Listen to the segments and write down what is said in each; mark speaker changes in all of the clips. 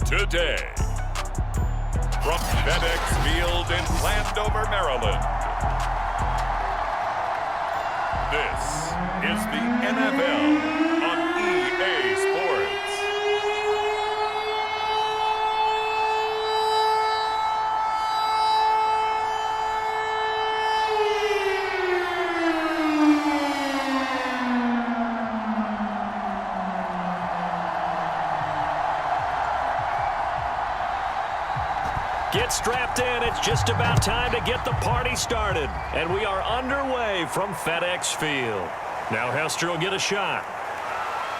Speaker 1: today. From FedEx Field in Landover, Maryland, this is the NFL on EA Sports.
Speaker 2: Get strapped in. It's just about time to get the party started. And we are underway from FedEx Field. Now Hester will get a shot.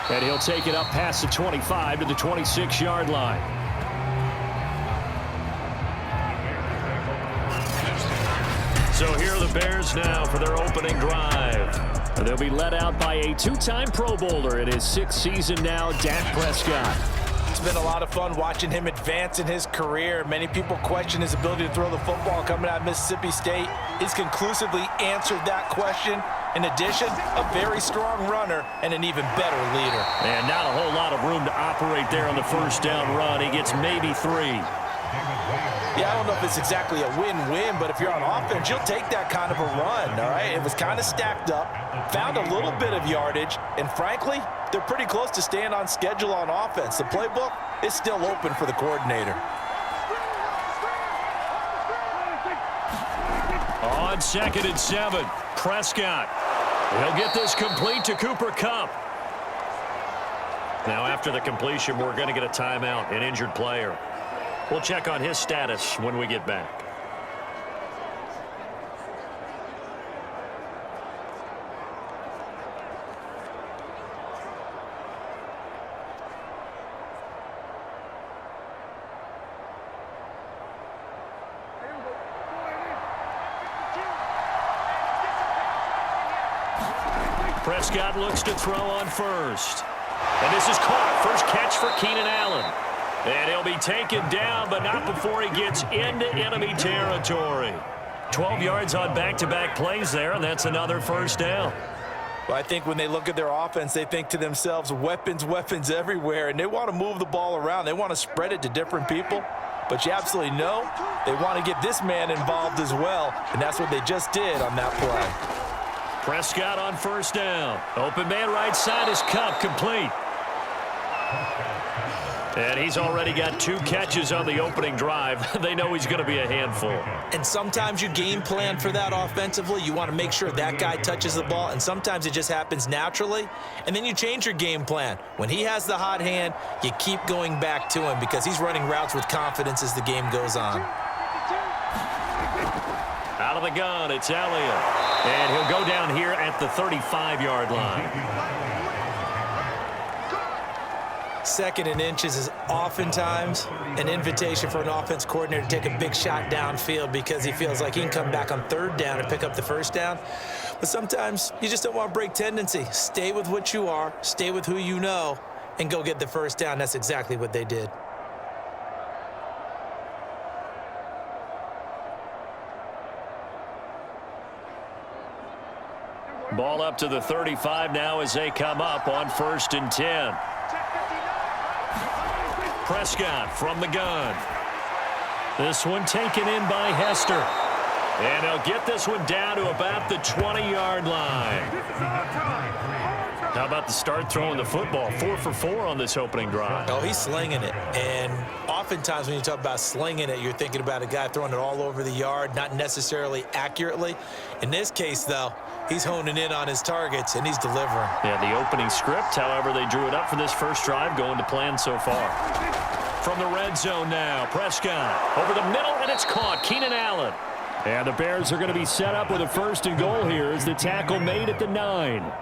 Speaker 2: And he'll take it up past the 25 to the 26-yard line. So here are the Bears now for their opening drive. They'll be led out by a two-time Pro Bowler in his sixth season now, Dak Prescott.
Speaker 3: It's been a lot of fun watching him advance in his career. Many people question his ability to throw the football coming out of Mississippi State. He's conclusively answered that question. In addition, a very strong runner and an even better leader.
Speaker 2: And not a whole lot of room to operate there on the first down run. He gets maybe 3.
Speaker 3: Yeah, I don't know if it's exactly a win-win, but if you're on offense, you'll take that kind of a run, all right? It was kind of stacked up, found a little bit of yardage, and frankly, they're pretty close to staying on schedule on offense. The playbook is still open for the coordinator.
Speaker 2: On 2nd and 7, Prescott. He'll get this complete to Cooper Kupp. Now after the completion, we're going to get a timeout, an injured player. We'll check on his status when we get back. Prescott looks to throw on first. And this is caught. First catch for Keenan Allen. And he'll be taken down, but not before he gets into enemy territory. 12 yards on back-to-back plays there, and that's another first down.
Speaker 3: Well, I think when they look at their offense, they think to themselves, weapons, weapons everywhere, and they want to move the ball around. They want to spread it to different people. But you absolutely know they want to get this man involved as well, and that's what they just did on that play.
Speaker 2: Prescott on first down. Open man right side is Kupp, complete. And he's already got 2 catches on the opening drive. They know he's going to be a handful.
Speaker 3: And sometimes you game plan for that offensively. You want to make sure that guy touches the ball, and sometimes it just happens naturally. And then you change your game plan. When he has the hot hand, you keep going back to him because he's running routes with confidence as the game goes on.
Speaker 2: Out of the gun, it's Elliott. And he'll go down here at the 35-yard line.
Speaker 3: 2nd and inches is oftentimes an invitation for an offense coordinator to take a big shot downfield because he feels like he can come back on 3rd down and pick up the first down. But sometimes you just don't want to break tendency. Stay with what you are, stay with who you know, and go get the first down. That's exactly what they did.
Speaker 2: Ball up to the 35 now as they come up on 1st and 10. Prescott from the gun. This one taken in by Hester. And he'll get this one down to about the 20-yard line. How about the start throwing the football? 4 for 4 on this opening drive.
Speaker 3: Oh, he's slinging it. And oftentimes when you talk about slinging it, you're thinking about a guy throwing it all over the yard, not necessarily accurately. In this case, though, he's honing in on his targets, and he's delivering.
Speaker 2: Yeah, the opening script, however, they drew it up for this first drive, going to plan so far. From the red zone now, Prescott over the middle, and it's caught. Keenan Allen. And the Bears are going to be set up with a 1st and goal here as the tackle made at the 9.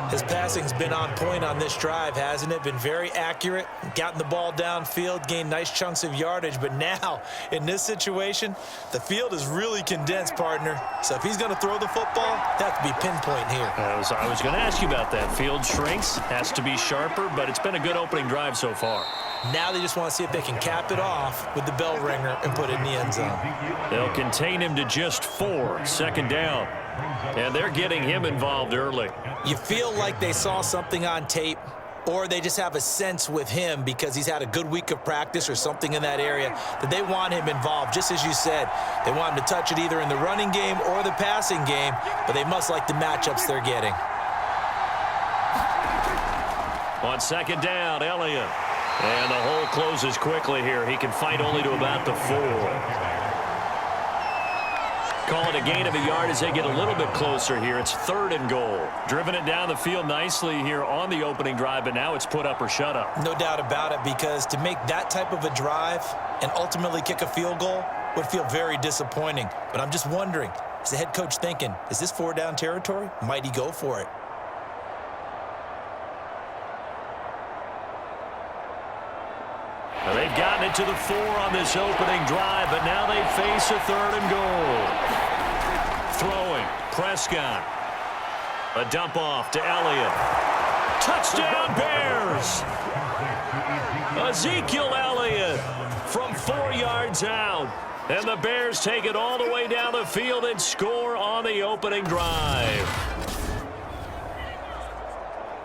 Speaker 3: His passing's been on point on this drive, hasn't it? Been very accurate, gotten the ball downfield, gained nice chunks of yardage. But now, in this situation, the field is really condensed, partner. So if he's going to throw the football, that has to be pinpoint here.
Speaker 2: I was going to ask you about that. Field shrinks, has to be sharper, but it's been a good opening drive so far.
Speaker 3: Now they just want to see if they can cap it off with the bell ringer and put it in the end zone.
Speaker 2: They'll contain him to just 4, 2nd down. And they're getting him involved early.
Speaker 3: You feel like they saw something on tape or they just have a sense with him because he's had a good week of practice or something in that area that they want him involved. Just as you said, they want him to touch it either in the running game or the passing game, but they must like the matchups they're getting.
Speaker 2: On second down, Elliott. And the hole closes quickly here. He can fight only to about the 4. Call it a gain of a yard as they get a little bit closer here. It's 3rd and goal. Driven it down the field nicely here on the opening drive, but now it's put up or shut up.
Speaker 3: No doubt about it, because to make that type of a drive and ultimately kick a field goal would feel very disappointing. But I'm just wondering, is the head coach thinking, is this 4-down territory? Might he go for it?
Speaker 2: Well, they've gotten it to the 4 on this opening drive, but now they face a 3rd and goal. Throwing, Prescott. A dump off to Elliott. Touchdown, Bears! Ezekiel Elliott from 4 yards out. And the Bears take it all the way down the field and score on the opening drive.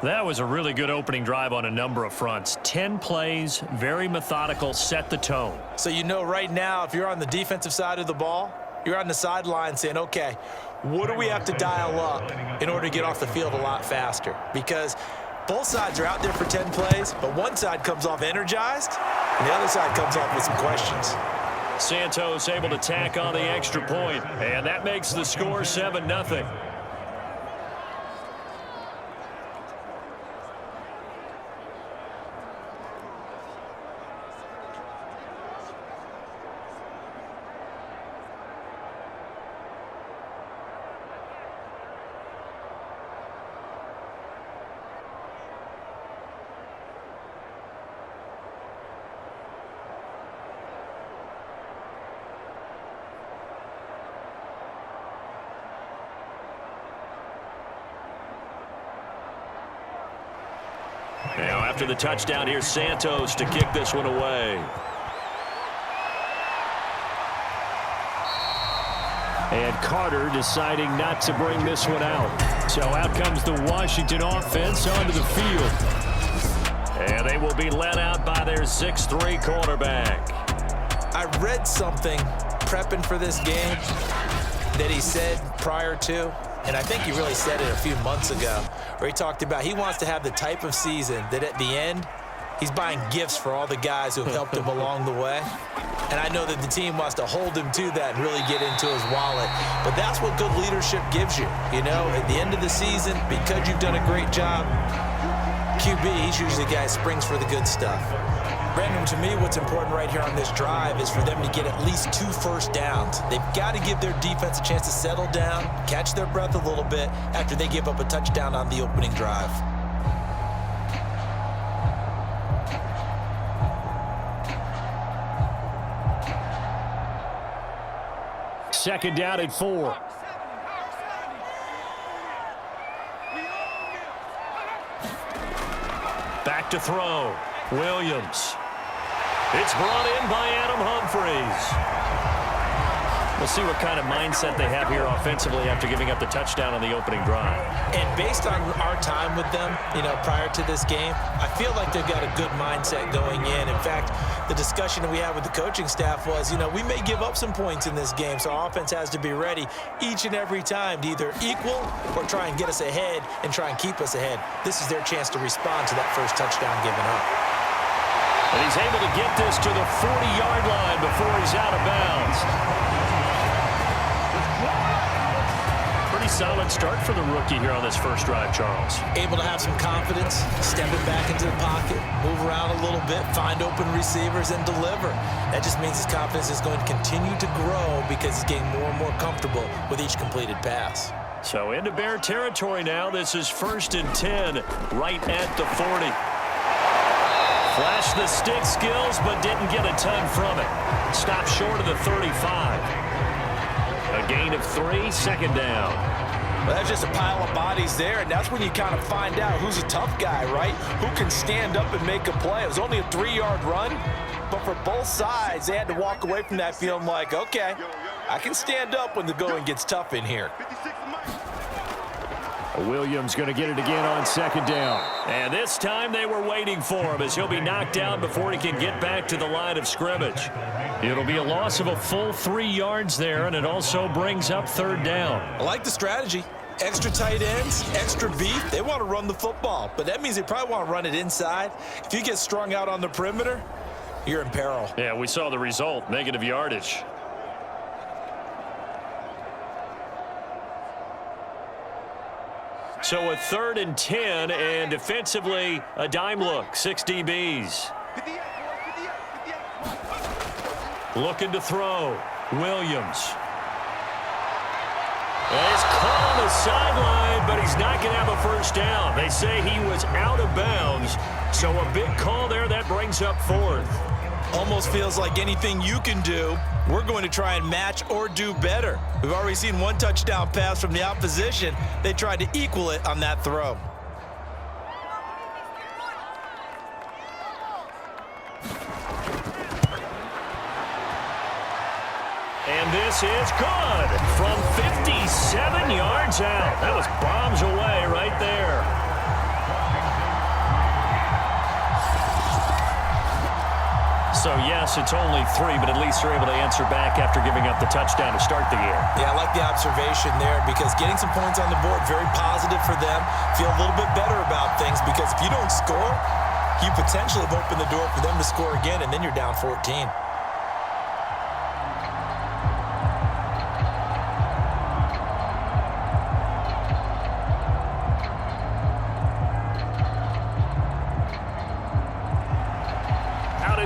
Speaker 2: That was a really good opening drive on a number of fronts. 10 plays, very methodical, set the tone.
Speaker 3: So you know right now, if you're on the defensive side of the ball, you're on the sideline saying, okay, what do we have to dial up in order to get off the field a lot faster? Because both sides are out there for 10 plays, but one side comes off energized, and the other side comes off with some questions.
Speaker 2: Santos able to tack on the extra point, and that makes the score 7-0. Now after the touchdown, here's Santos to kick this one away. And Carter deciding not to bring this one out. So out comes the Washington offense onto the field. And they will be let out by their 6'3" quarterback.
Speaker 3: I read something prepping for this game that he said prior to, and I think he really said it a few months ago, where he talked about he wants to have the type of season that at the end, he's buying gifts for all the guys who have helped him along the way. And I know that the team wants to hold him to that and really get into his wallet. But that's what good leadership gives you. You know, at the end of the season, because you've done a great job, QB, he's usually the guy who springs for the good stuff. Brandon, to me, what's important right here on this drive is for them to get at least 2 first downs. They've got to give their defense a chance to settle down, catch their breath a little bit after they give up a touchdown on the opening drive.
Speaker 2: Second down at 4. Back to throw. Williams. It's brought in by Adam Humphries. We'll see what kind of mindset they have here offensively after giving up the touchdown on the opening drive.
Speaker 3: And based on our time with them, you know, prior to this game, I feel like they've got a good mindset going in. In fact, the discussion that we had with the coaching staff was, you know, we may give up some points in this game, so our offense has to be ready each and every time to either equal or try and get us ahead and try and keep us ahead. This is their chance to respond to that first touchdown given up.
Speaker 2: And he's able to get this to the 40-yard line before he's out of bounds. Pretty solid start for the rookie here on this first drive, Charles.
Speaker 3: Able to have some confidence, stepping back into the pocket, move around a little bit, find open receivers, and deliver. That just means his confidence is going to continue to grow because he's getting more and more comfortable with each completed pass.
Speaker 2: So into Bear territory now. This is 1st and 10, right at the 40. Flashed the stick skills, but didn't get a ton from it. Stopped short of the 35. A gain of 3, second down.
Speaker 3: Well, that's just a pile of bodies there, and that's when you kind of find out who's a tough guy, right? Who can stand up and make a play. It was only a 3-yard run, but for both sides, they had to walk away from that feeling like, okay, I can stand up when the going gets tough in here.
Speaker 2: Williams going to get it again on second down. And this time they were waiting for him as he'll be knocked down before he can get back to the line of scrimmage. It'll be a loss of a full 3 yards there, and it also brings up third down.
Speaker 3: I like the strategy. Extra tight ends, extra beef. They want to run the football, but that means they probably want to run it inside. If you get strung out on the perimeter, you're in peril.
Speaker 2: Yeah, we saw the result, negative yardage. So a 3rd and 10, and defensively, a dime look, 6 DBs. Looking to throw, Williams. And he's caught on the sideline, but he's not going to have a first down. They say he was out of bounds, so a big call there that brings up 4th.
Speaker 3: Almost feels like anything you can do, we're going to try and match or do better. We've already seen 1 touchdown pass from the opposition. They tried to equal it on that throw.
Speaker 2: And this is good from 57 yards out. That was bombs away right there. So, yes, it's only 3, but at least they're able to answer back after giving up the touchdown to start the year.
Speaker 3: Yeah, I like the observation there because getting some points on the board, very positive for them. Feel a little bit better about things because if you don't score, you potentially have opened the door for them to score again, and then you're down 14.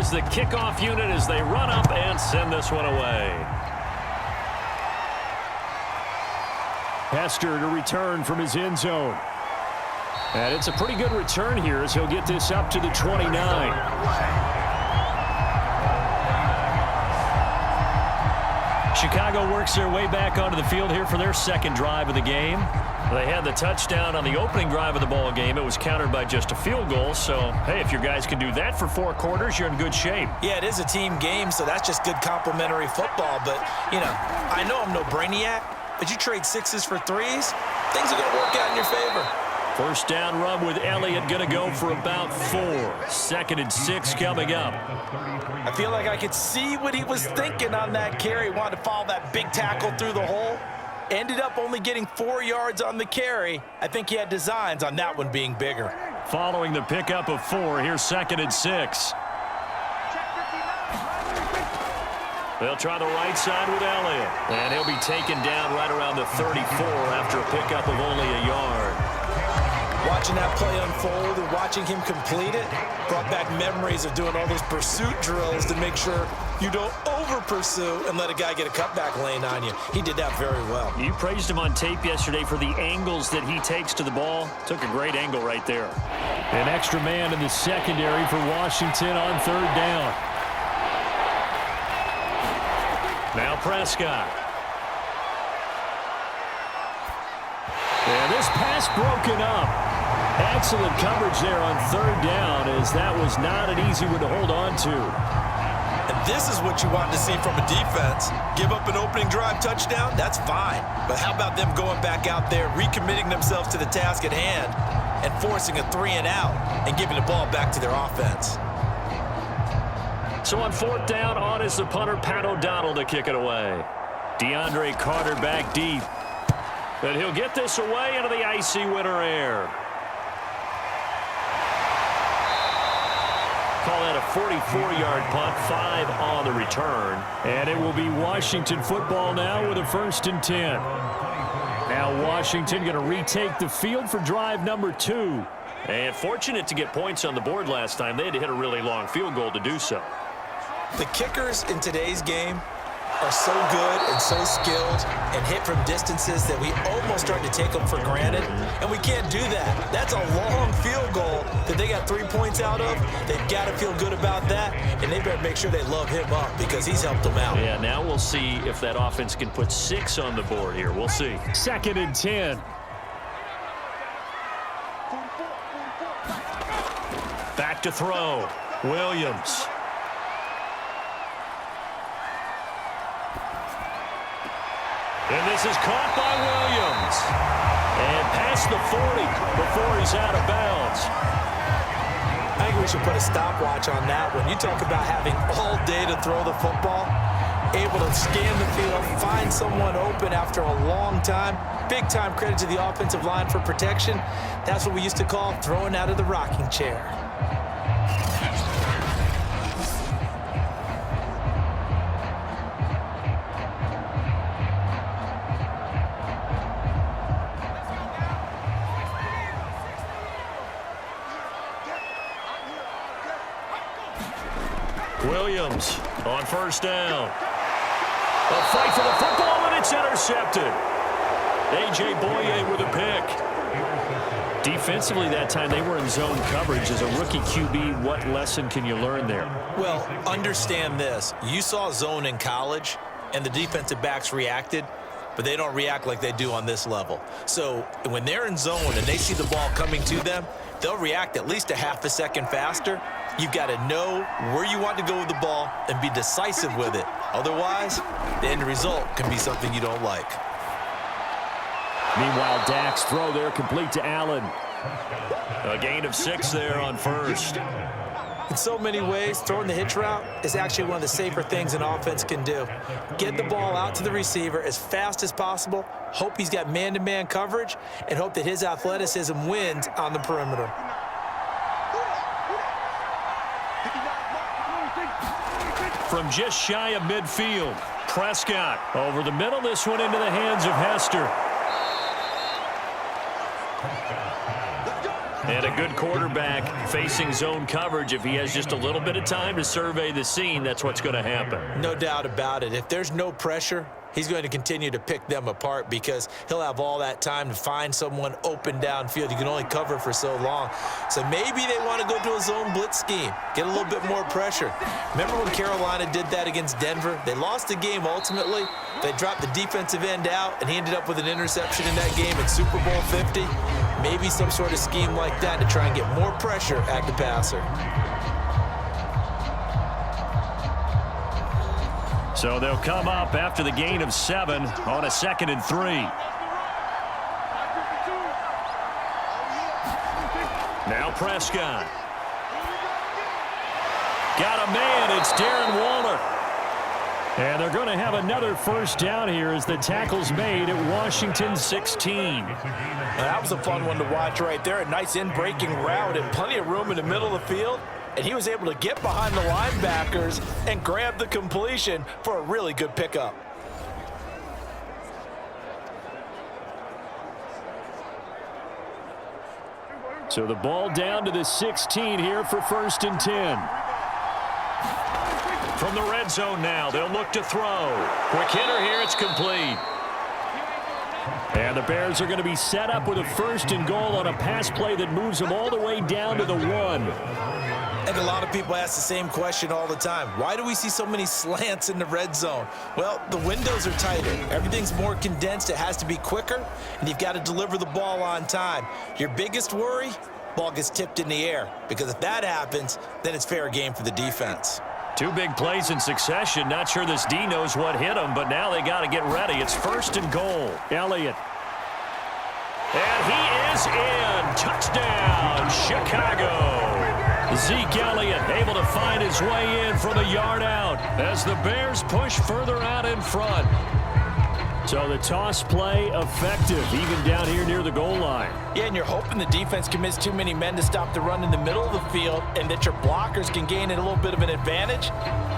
Speaker 2: Is the kickoff unit as they run up and send this one away. Hester to return from his end zone. And it's a pretty good return here as he'll get this up to the 29. Chicago works their way back onto the field here for their second drive of the game. They had the touchdown on the opening drive of the ball game. It was countered by just a field goal. So, hey, if your guys can do that for 4 quarters, you're in good shape.
Speaker 3: Yeah, it is a team game, so that's just good complimentary football. But, you know, I know I'm no brainiac, but you trade 6s for 3s, things are going to work out in your favor.
Speaker 2: First down run with Elliott going to go for about 4. 2nd and 6 coming up.
Speaker 3: I feel like I could see what he was thinking on that carry. Wanted to follow that big tackle through the hole. Ended up only getting 4 yards on the carry. I think he had designs on that one being bigger.
Speaker 2: Following the pickup of 4, here's 2nd and 6. They'll try the right side with Elliott. And he'll be taken down right around the 34 after a pickup of only a yard.
Speaker 3: Watching that play unfold and watching him complete it brought back memories of doing all those pursuit drills to make sure you don't over-pursue and let a guy get a cutback lane on you. He did that very well.
Speaker 2: You praised him on tape yesterday for the angles that he takes to the ball. Took a great angle right there. An extra man in the secondary for Washington on 3rd down. Now Prescott. And this pass broken up. Excellent coverage there on 3rd down as that was not an easy one to hold on to.
Speaker 3: And this is what you want to see from a defense. Give up an opening drive touchdown, that's fine. But how about them going back out there, recommitting themselves to the task at hand, and forcing a 3 and out and giving the ball back to their offense.
Speaker 2: So on 4th down, on is the punter, Pat O'Donnell, to kick it away. DeAndre Carter back deep. But he'll get this away into the icy winter air. Call that a 44-yard punt, 5 on the return. And it will be Washington football now with a 1st and 10. Now Washington going to retake the field for drive number 2. And fortunate to get points on the board last time. They had to hit a really long field goal to do so.
Speaker 3: The kickers in today's game are so good and so skilled and hit from distances that we almost start to take them for granted, and we can't do that. That's a long field goal that they got 3 points out of. They've got to feel good about that, and they better make sure they love him up because he's helped them out.
Speaker 2: Yeah, now we'll see if that offense can put 6 on the board here. We'll see. 2nd and 10. Back to throw. Williams. And this is caught by Williams. And past the 40 before he's out of bounds.
Speaker 3: I think we should put a stopwatch on that one. You talk about having all day to throw the football, able to scan the field, find someone open after a long time. Big time credit to the offensive line for protection. That's what we used to call throwing out of the rocking chair.
Speaker 2: Williams on first down. A fight for the football, and it's intercepted. A.J. Boye with a pick. Defensively that time, they were in zone coverage. As a rookie QB, what lesson can you learn there?
Speaker 3: Well, understand this. You saw zone in college, and the defensive backs reacted, but they don't react like they do on this level. So when they're in zone and they see the ball coming to them, they'll react at least a half a second faster. You've got to know where you want to go with the ball and be decisive with it. Otherwise, the end result can be something you don't like.
Speaker 2: Meanwhile, Dak's throw there complete to Allen. A gain of 6 there on first.
Speaker 3: In so many ways, throwing the hitch route is actually one of the safer things an offense can do. Get the ball out to the receiver as fast as possible, hope he's got man-to-man coverage, and hope that his athleticism wins on the perimeter.
Speaker 2: From just shy of midfield, Prescott over the middle. This one into the hands of Hester. And a good quarterback facing zone coverage. If he has just a little bit of time to survey the scene, that's what's going to happen.
Speaker 3: No doubt about it. If there's no pressure, he's going to continue to pick them apart because he'll have all that time to find someone open downfield. You can only cover for so long. So maybe they want to go to a zone blitz scheme, get a little bit more pressure. Remember when Carolina did that against Denver? They lost the game ultimately. They dropped the defensive end out, and he ended up with an interception in that game in Super Bowl 50. Maybe some sort of scheme like that to try and get more pressure at the passer.
Speaker 2: So they'll come up after the gain of 7 on a 2nd and 3. Now Prescott. Got a man. It's Darren Waller. And they're going to have another first down here as the tackle's made at Washington 16.
Speaker 3: Now, that was a fun one to watch right there. A nice in-breaking route and plenty of room in the middle of the field. And he was able to get behind the linebackers and grab the completion for a really good pickup.
Speaker 2: So the ball down to the 16 here for 1st and 10. From the red zone now, they'll look to throw. Quick hitter here, it's complete. And the Bears are going to be set up with a 1st and goal on a pass play that moves them all the way down to the 1.
Speaker 3: And a lot of people ask the same question all the time. Why do we see so many slants in the red zone? Well, the windows are tighter. Everything's more condensed. It has to be quicker, and you've got to deliver the ball on time. Your biggest worry? Ball gets tipped in the air, because if that happens, then it's fair game for the defense.
Speaker 2: 2 big plays in succession. Not sure this D knows what hit him, but now they got to get ready. It's 1st and goal. Elliott. And he is in. Touchdown, Chicago. Zeke Elliott able to find his way in from a yard out as the Bears push further out in front. So the toss play effective, even down here near the goal line.
Speaker 3: Yeah, and you're hoping the defense commits too many men to stop the run in the middle of the field and that your blockers can gain a little bit of an advantage.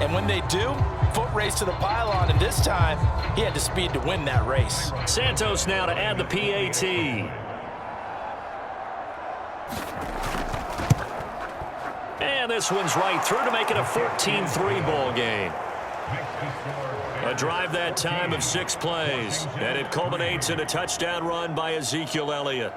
Speaker 3: And when they do, foot race to the pylon, and this time he had the speed to win that race.
Speaker 2: Santos now to add the PAT. And this one's right through to make it a 14-3 ball game. A drive that time of 6 plays, and it culminates in a touchdown run by Ezekiel Elliott.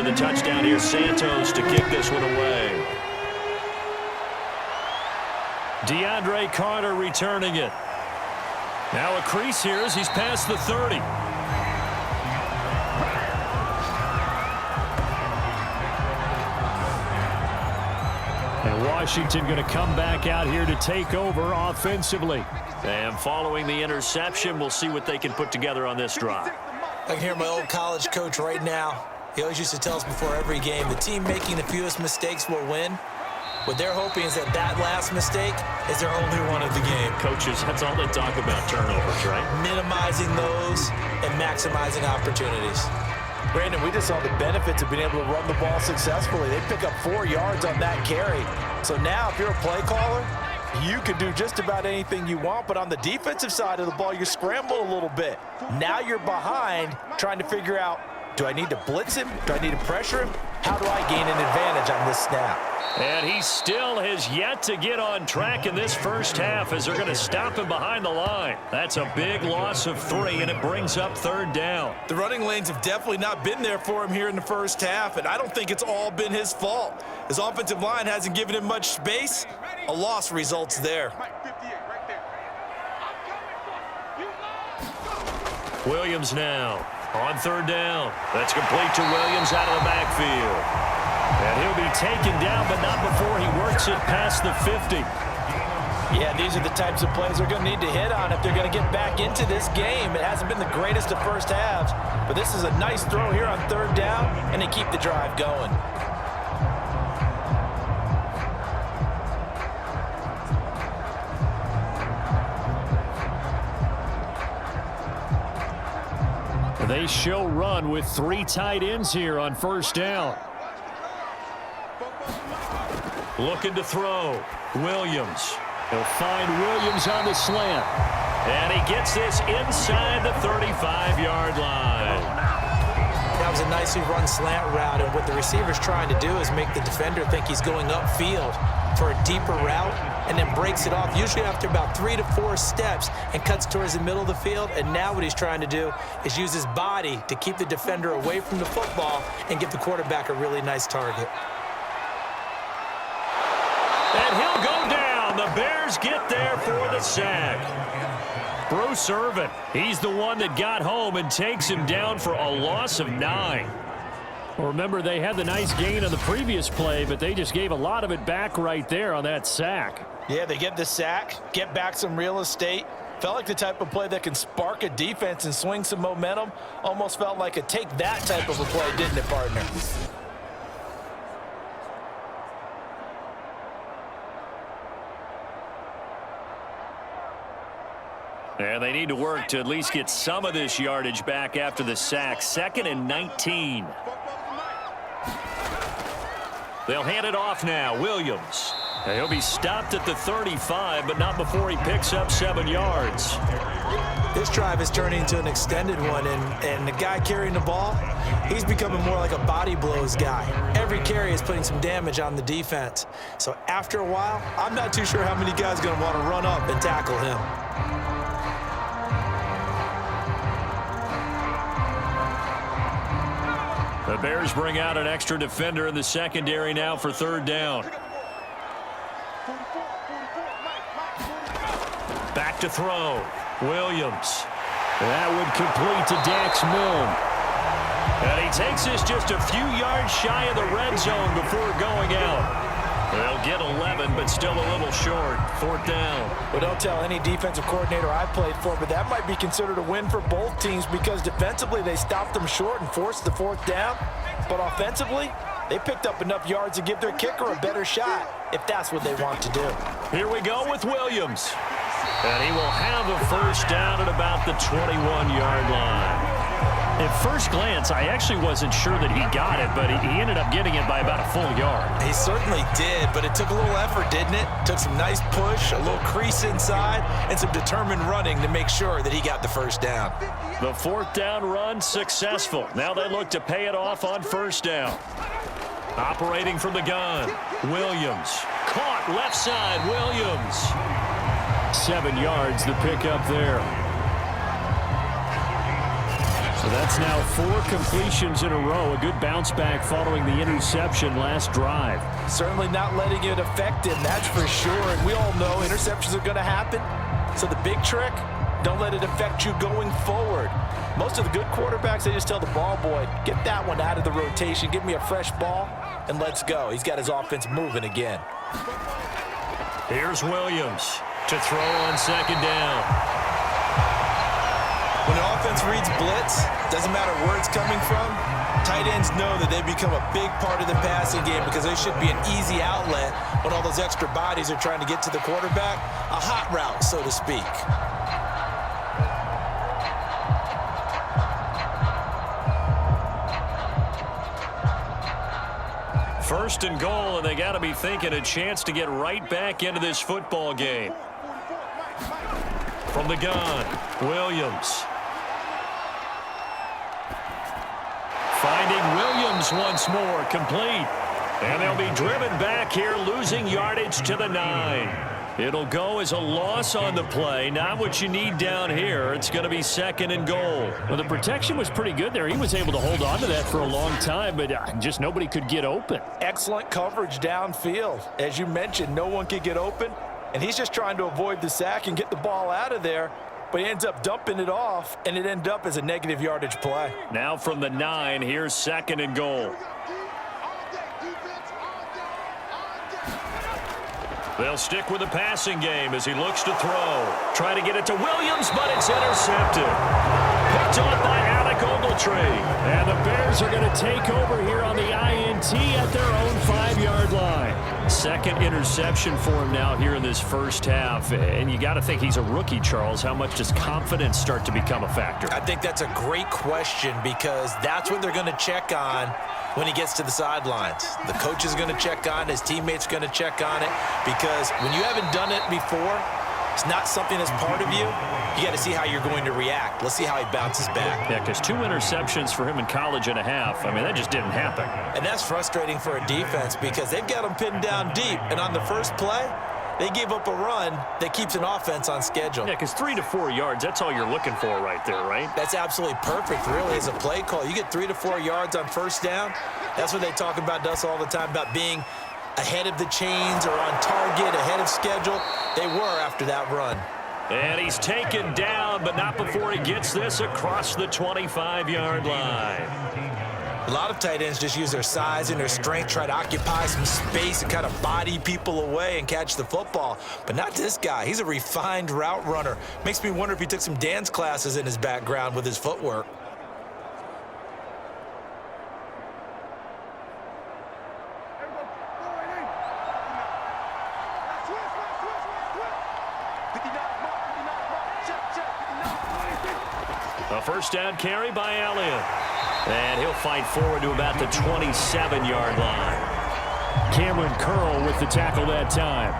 Speaker 2: after the touchdown here. Santos to kick this one away. DeAndre Carter returning it. Now a crease here as he's past the 30. And Washington going to come back out here to take over offensively. And following the interception, we'll see what they can put together on this drive.
Speaker 3: I can hear my old college coach right now. He always used to tell us before every game, the team making the fewest mistakes will win. What they're hoping is that last mistake is their only one of the game.
Speaker 2: Coaches, that's all they talk about, turnovers, right?
Speaker 3: Minimizing those and maximizing opportunities.
Speaker 4: Brandon, we just saw the benefits of being able to run the ball successfully. They pick up 4 yards on that carry. So now if you're a play caller, you can do just about anything you want, but on the defensive side of the ball, you're scrambling a little bit. Now you're behind trying to figure out, do I need to blitz him? Do I need to pressure him? How do I gain an advantage on this snap?
Speaker 2: And he still has yet to get on track in this first half as they're going to stop him behind the line. That's a big loss of 3, and it brings up 3rd down.
Speaker 3: The running lanes have definitely not been there for him here in the first half, and I don't think it's all been his fault. His offensive line hasn't given him much space. A loss results there.
Speaker 2: Williams now on 3rd down. That's complete to Williams out of the backfield. And he'll be taken down, but not before he works it past the 50.
Speaker 4: Yeah, these are the types of plays they're going to need to hit on if they're going to get back into this game. It hasn't been the greatest of first halves, but this is a nice throw here on 3rd down, and they keep the drive going.
Speaker 2: They show run with 3 tight ends here on 1st down. Looking to throw. Williams. He'll find Williams on the slant. And he gets this inside the 35-yard line.
Speaker 3: That was a nicely run slant route, and what the receiver's trying to do is make the defender think he's going upfield for a deeper route, and then breaks it off, usually after about 3 to 4 steps, and cuts towards the middle of the field. And now what he's trying to do is use his body to keep the defender away from the football and give the quarterback a really nice target.
Speaker 2: And he'll go down. The Bears get there for the sack. Bruce Irvin, he's the one that got home and takes him down for a loss of 9. Well, remember, they had the nice gain on the previous play, but they just gave a lot of it back right there on that sack.
Speaker 4: Yeah, they get the sack, get back some real estate. Felt like the type of play that can spark a defense and swing some momentum. Almost felt like a take that type of a play, didn't it, partner?
Speaker 2: And they need to work to at least get some of this yardage back after the sack. 2nd and 19. They'll hand it off now. Williams. And he'll be stopped at the 35, but not before he picks up 7 yards.
Speaker 3: This drive is turning into an extended one, and the guy carrying the ball, he's becoming more like a body blows guy. Every carry is putting some damage on the defense. So after a while, I'm not too sure how many guys are going to want to run up and tackle him.
Speaker 2: The Bears bring out an extra defender in the secondary now for 3rd down. Back to throw. Williams. That would complete to Dax Milne. And he takes this just a few yards shy of the red zone before going out. They'll get 11, but still a little short. 4th down.
Speaker 4: Well, don't tell any defensive coordinator I played for, but that might be considered a win for both teams because defensively they stopped them short and forced the 4th down. But offensively, they picked up enough yards to give their kicker a better shot if that's what they want to do.
Speaker 2: Here we go with Williams. And he will have a 1st down at about the 21-yard line. At first glance, I actually wasn't sure that he got it, but he ended up getting it by about a full yard.
Speaker 3: He certainly did, but it took a little effort, didn't it? Took some nice push, a little crease inside, and some determined running to make sure that he got the 1st down.
Speaker 2: The 4th down run successful. Now they look to pay it off on 1st down. Operating from the gun, Williams. Caught left side, Williams. 7 yards the pick up there. So that's now 4 completions in a row. A good bounce back following the interception last drive.
Speaker 4: Certainly not letting it affect him, that's for sure. And we all know interceptions are going to happen. So the big trick, don't let it affect you going forward. Most of the good quarterbacks, they just tell the ball boy, get that one out of the rotation, give me a fresh ball, and let's go. He's got his offense moving again.
Speaker 2: Here's Williams to throw on second down.
Speaker 3: When an offense reads blitz, doesn't matter where it's coming from, tight ends know that they become a big part of the passing game because they should be an easy outlet when all those extra bodies are trying to get to the quarterback. A hot route, so to speak.
Speaker 2: First and goal, and they got to be thinking a chance to get right back into this football game. From the gun, Williams. Finding Williams once more, complete. And they'll be driven back here, losing yardage to the 9. It'll go as a loss on the play. Not what you need down here. It's going to be second and goal. Well, the protection was pretty good there. He was able to hold on to that for a long time, but just nobody could get open.
Speaker 4: Excellent coverage downfield. As you mentioned, no one could get open, and he's just trying to avoid the sack and get the ball out of there, but he ends up dumping it off, and it ended up as a negative yardage play.
Speaker 2: Now from the 9, here's second and goal. They'll stick with the passing game as he looks to throw. Try to get it to Williams, but it's intercepted. Picked off by Alec Ogletree. And the Bears are going to take over here on the INT at their own 5-yard line. Second interception for him now here in this first half. And you got to think he's a rookie, Charles. How much does confidence start to become a factor?
Speaker 3: I think that's a great question because that's what they're going to check on when he gets to the sidelines. The coach is going to check on it. His teammates are going to check on it because when you haven't done it before, it's not something that's part of you. You got to see how you're going to react. Let's see how he bounces back.
Speaker 2: Yeah, because 2 interceptions for him in college and a half. I mean, that just didn't happen.
Speaker 3: And that's frustrating for a defense because they've got him pinned down deep. And on the first play, they gave up a run that keeps an offense on schedule.
Speaker 2: Yeah, because 3 to 4 yards, that's all you're looking for right there, right?
Speaker 3: That's absolutely perfect, really, as a play call. You get 3 to 4 yards on first down. That's what they talk about us all the time, about being ahead of the chains or on target, ahead of schedule. They were after that run.
Speaker 2: And he's taken down, but not before he gets this across the 25-yard line.
Speaker 3: A lot of tight ends just use their size and their strength, try to occupy some space and kind of body people away and catch the football. But not this guy. He's a refined route runner. Makes me wonder if he took some dance classes in his background with his footwork.
Speaker 2: A first down carry by Elliott. And he'll fight forward to about the 27-yard line. Cameron Curl with the tackle that time.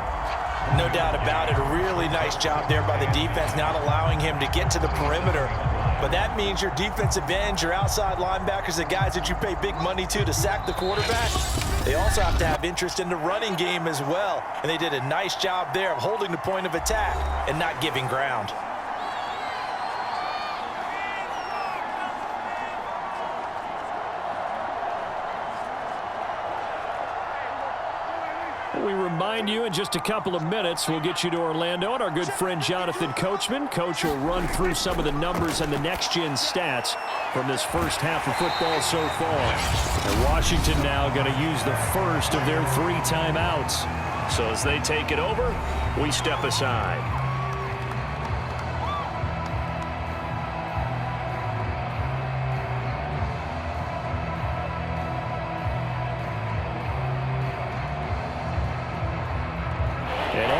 Speaker 4: No doubt about it. A really nice job there by the defense, not allowing him to get to the perimeter. But that means your defensive ends, your outside linebackers, the guys that you pay big money to sack the quarterback, they also have to have interest in the running game as well. And they did a nice job there of holding the point of attack and not giving ground.
Speaker 2: We remind you in just a couple of minutes we'll get you to Orlando and our good friend Jonathan Coachman. Coach will run through some of the numbers and the next-gen stats from this first half of football so far. And Washington now going to use the first of their 3 timeouts. So as they take it over, we step aside.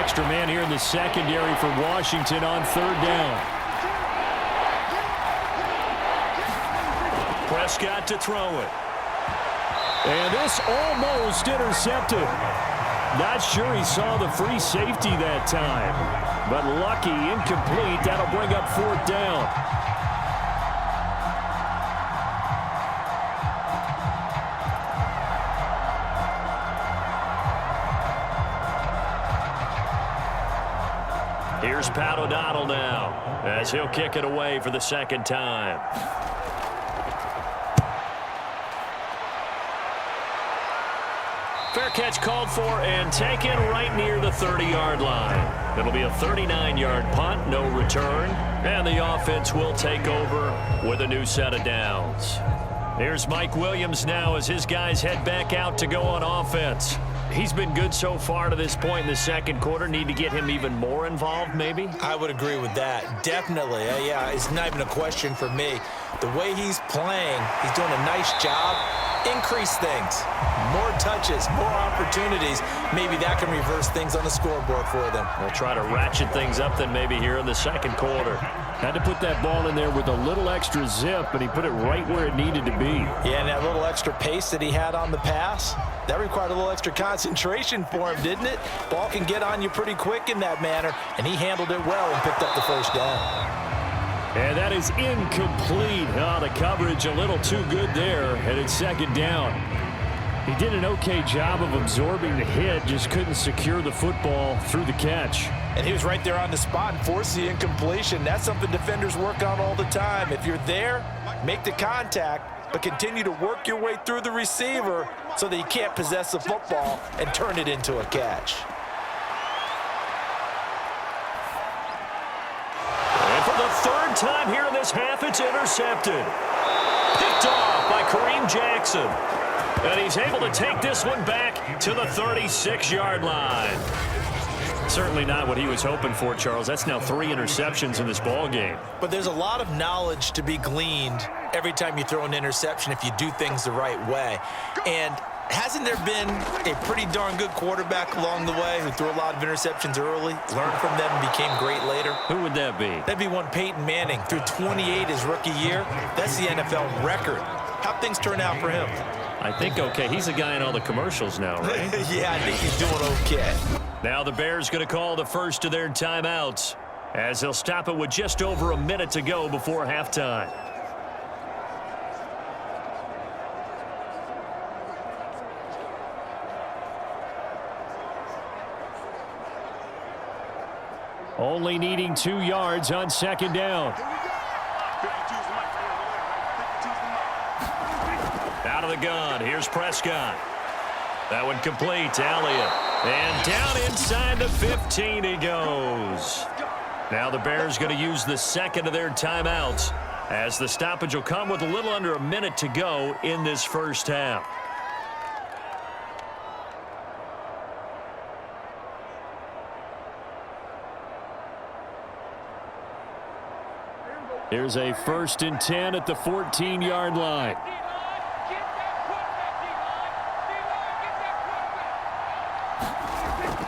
Speaker 2: Extra man here in the secondary for Washington on third down. Prescott to throw it. And this almost intercepted. Not sure he saw the free safety that time. But lucky, incomplete. That'll bring up fourth down. Here's Pat O'Donnell now as he'll kick it away for the second time. catch called for and taken right near the 30-yard line. It'll be a 39-yard punt, no return, and the offense will take over with a new set of downs. Here's Mike Williams now as his guys head back out to go on offense. He's been good so far to this point in the second quarter. Need to get him even more involved, maybe?
Speaker 3: I would agree with that. Definitely. Yeah, it's not even a question for me. The way he's playing, he's doing a nice job. Increase things. More touches, more opportunities. Maybe that can reverse things on the scoreboard for them.
Speaker 2: We'll try to ratchet things up then maybe here in the second quarter.
Speaker 5: Had to put that ball in there with a little extra zip, and he put it right where it needed to be.
Speaker 3: Yeah, and that little extra pace that he had on the pass, that required a little extra concentration for him, didn't it? Ball can get on you pretty quick in that manner, and he handled it well and picked up the first down.
Speaker 5: And that is incomplete. Oh, the coverage a little too good there, and it's second down. He did an okay job of absorbing the hit, just couldn't secure the football through the catch.
Speaker 3: And he was right there on the spot and forced the incompletion. That's something defenders work on all the time. If you're there, make the contact, but continue to work your way through the receiver so that you can't possess the football and turn it into a catch.
Speaker 2: And for the third time here in this half, it's intercepted. Picked off by Kareem Jackson. And he's able to take this one back to the 36-yard line. Certainly not what he was hoping for, Charles. That's now 3 interceptions in this ball game.
Speaker 3: But there's a lot of knowledge to be gleaned every time you throw an interception if you do things the right way. And hasn't there been a pretty darn good quarterback along the way who threw a lot of interceptions early, learned from them, and became great later?
Speaker 2: Who would that be?
Speaker 3: That'd be one Peyton Manning. Threw 28 his rookie year. That's the NFL record. How'd things turn out for him?
Speaker 2: I think okay. He's a guy in all the commercials now, right?
Speaker 3: Yeah, I think he's doing okay.
Speaker 2: Now the Bears going to call the first of their timeouts as they'll stop it with just over a minute to go before halftime. Only needing 2 yards on second down. Out of the gun. Here's Prescott. That one complete. Elliott. And down inside the 15 he goes. Now the Bears going to use the second of their timeouts as the stoppage will come with a little under a minute to go in this first half. Here's a 1st and 10 at the 14-yard line.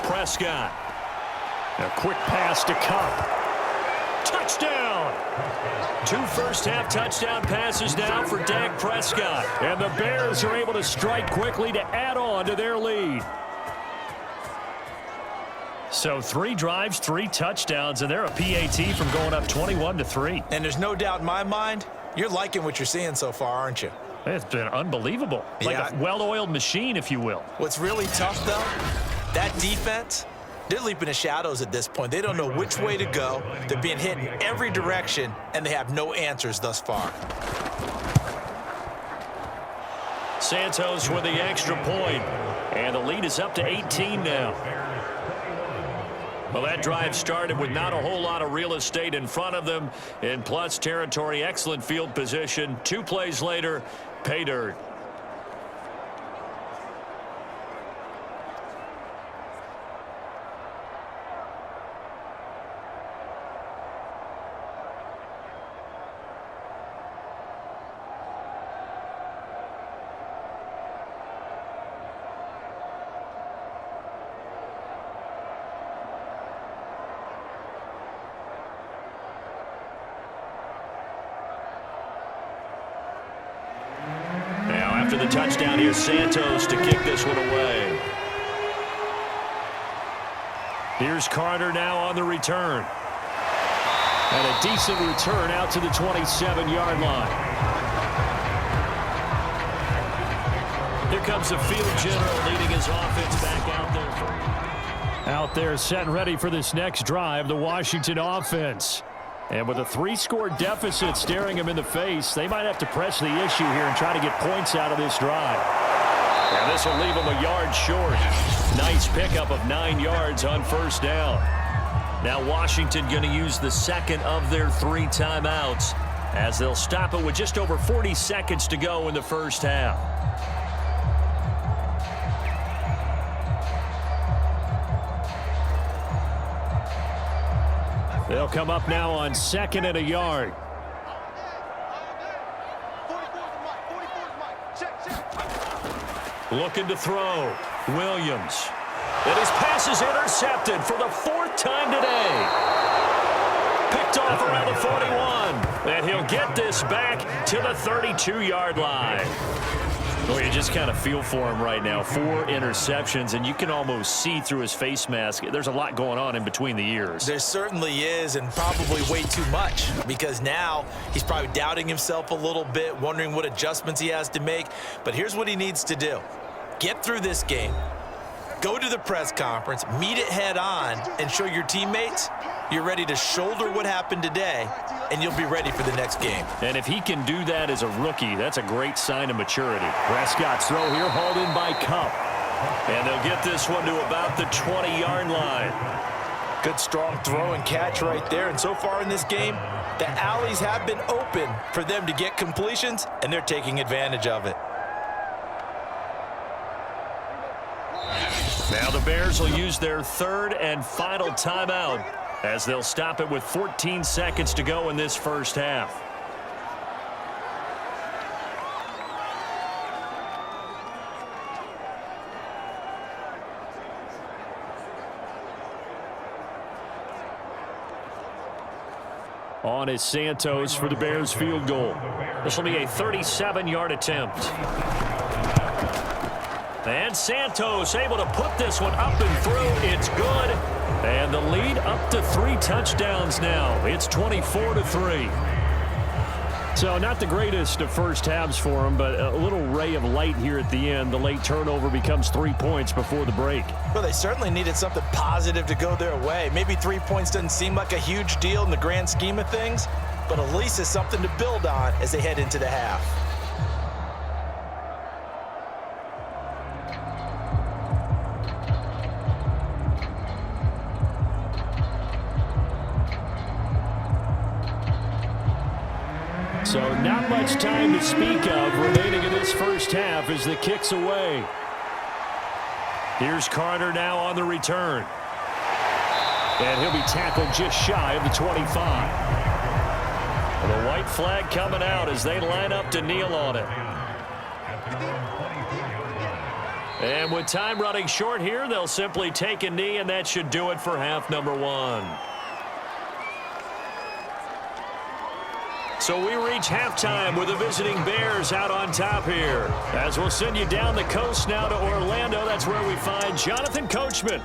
Speaker 2: Prescott. A quick pass to Kupp. Touchdown! 2 first-half touchdown passes now for Dak Prescott. And the Bears are able to strike quickly to add on to their lead. So 3 drives, 3 touchdowns, and they're a PAT from going up 21-3.
Speaker 3: And there's no doubt in my mind, you're liking what you're seeing so far, aren't you?
Speaker 2: It's been unbelievable. Like a well-oiled machine, if you will.
Speaker 3: What's really tough, though, that defense, they're leaping the shadows at this point. They don't know which way to go. They're being hit in every direction, and they have no answers thus far.
Speaker 2: Santos with the extra point, and the lead is up to 18 now. Well, that drive started with not a whole lot of real estate in front of them. In plus territory, excellent field position. 2 plays later, pay dirt. After the touchdown, here's Santos to kick this one away. Here's Carter now on the return. And a decent return out to the 27-yard line. Here comes the field general leading his offense back out there. Out there set and ready for this next drive, the Washington offense. And with a 3-score deficit staring them in the face, they might have to press the issue here and try to get points out of this drive. And this will leave them a yard short. Nice pickup of 9 yards on first down. Now Washington going to use the second of their 3 timeouts as they'll stop it with just over 40 seconds to go in the first half. They'll come up now on 2nd and a yard. Looking to throw. Williams. And his pass is intercepted for the 4th time today. Picked off around the 41. And he'll get this back to the 32-yard line. Well, you just kind of feel for him right now. 4 interceptions, and you can almost see through his face mask. There's a lot going on in between the ears.
Speaker 3: There certainly is, and probably way too much, because now he's probably doubting himself a little bit, wondering what adjustments he has to make. But here's what he needs to do. Get through this game. Go to the press conference, meet it head on, and show your teammates you're ready to shoulder what happened today, and you'll be ready for the next game.
Speaker 2: And if he can do that as a rookie, that's a great sign of maturity. Prescott's throw here hauled in by Kupp. And they'll get this one to about the 20-yard line.
Speaker 4: Good strong throw and catch right there. And so far in this game, the alleys have been open for them to get completions, and they're taking advantage of it.
Speaker 2: Now the Bears will use their 3rd and final timeout as they'll stop it with 14 seconds to go in this first half. On is Santos for the Bears field goal. This will be a 37-yard attempt. And Santos able to put this one up and through. It's good. And the lead up to 3 touchdowns now. It's 24-3. So not the greatest of first halves for him, but a little ray of light here at the end. The late turnover becomes 3 points before the break.
Speaker 3: Well, they certainly needed something positive to go their way. Maybe 3 points doesn't seem like a huge deal in the grand scheme of things, but at least it's something to build on as they head into the half.
Speaker 5: So not much time to speak of remaining in this first half as the kick's away.
Speaker 2: Here's Carter now on the return. And he'll be tackled just shy of the 25. The white flag coming out as they line up to kneel on it. And with time running short here, they'll simply take a knee, and that should do it for half number 1. So we reach halftime with the visiting Bears out on top here. As we'll send you down the coast now to Orlando. That's where we find Jonathan Coachman.